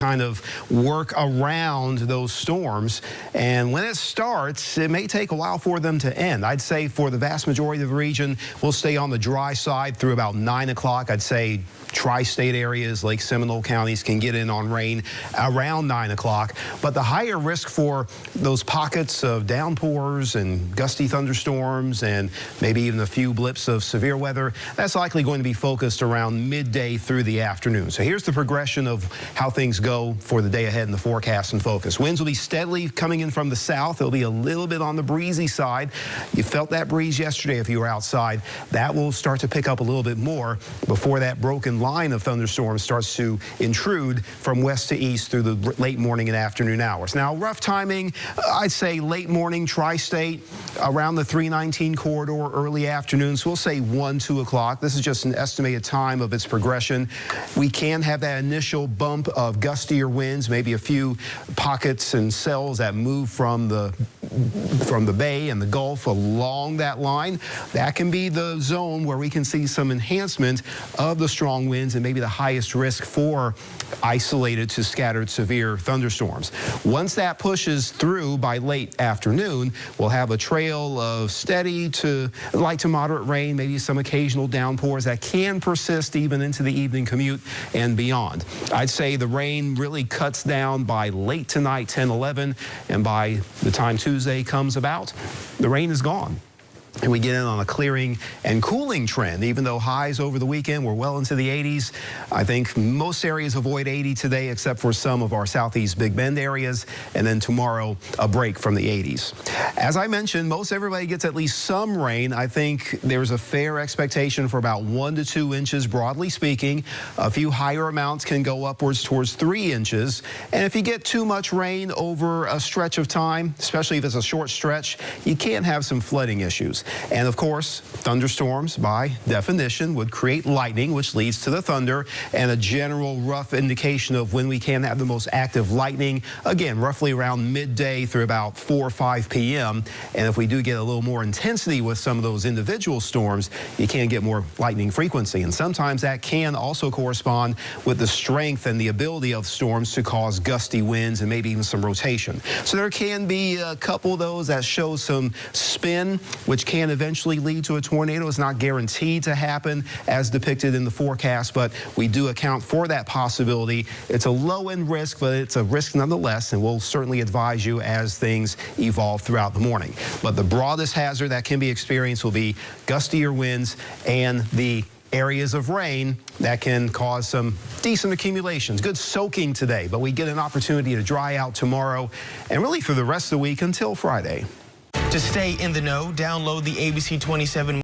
kind of work around those storms, and when it starts, it may take a while for them to end. I'd say for the vast majority of the region, we'll stay on the dry side through about 9 o'clock. I'd say tri-state areas, Lake Seminole counties can get in on rain around 9 o'clock, but the higher risk for those pockets of downpours and gusty thunderstorms and maybe even a few blips of severe weather, that's likely going to be focused around midday through the afternoon. So here's the progression of how things go for the day ahead in the forecast and focus. Winds will be steadily coming in from the south. It'll be a little bit on the breezy side. You felt that breeze yesterday if you were outside. That will start to pick up a little bit more before that broken line of thunderstorms starts to intrude from west to east through the late morning and afternoon hours. Now, rough timing, I'd say late morning tri-state around the 319 corridor, early afternoons. We'll say 1, 2 o'clock. This is just an estimated time of its progression. We can have that initial bump of gustier winds, maybe a few pockets and cells that move from the bay and the Gulf along that line. That can be the zone where we can see some enhancement of the strong winds and maybe the highest risk for isolated to scattered severe thunderstorms. Once that pushes through by late afternoon, we'll have a trail of steady to light to moderate rain, maybe some occasional downpours that can persist even into the evening commute and beyond. I'd say the rain really cuts down by late tonight, 10, 11, and by the time Tuesday comes about, the rain is gone. And we get in on a clearing and cooling trend. Even though highs over the weekend were well into the 80s, I think most areas avoid 80 today except for some of our southeast Big Bend areas, and then tomorrow a break from the 80s. As I mentioned, most everybody gets at least some rain. I think there's a fair expectation for about 1 to 2 inches, broadly speaking. A few higher amounts can go upwards towards 3 inches. And if you get too much rain over a stretch of time, especially if it's a short stretch, you can have some flooding issues. And of course, thunderstorms, by definition, would create lightning, which leads to the thunder, and a general rough indication of when we can have the most active lightning, again, roughly around midday through about 4 or 5 p.m. And if we do get a little more intensity with some of those individual storms, you can get more lightning frequency. And sometimes that can also correspond with the strength and the ability of storms to cause gusty winds and maybe even some rotation. So there can be a couple of those that show some spin, which can eventually lead to a tornado. It's not guaranteed to happen as depicted in the forecast, but we do account for that possibility. It's a low-end risk, but it's a risk nonetheless, and we'll certainly advise you as things evolve throughout the morning. But the broadest hazard that can be experienced will be gustier winds and the areas of rain that can cause some decent accumulations. Good soaking today, but we get an opportunity to dry out tomorrow and really for the rest of the week until Friday. To stay in the know, download the ABC 27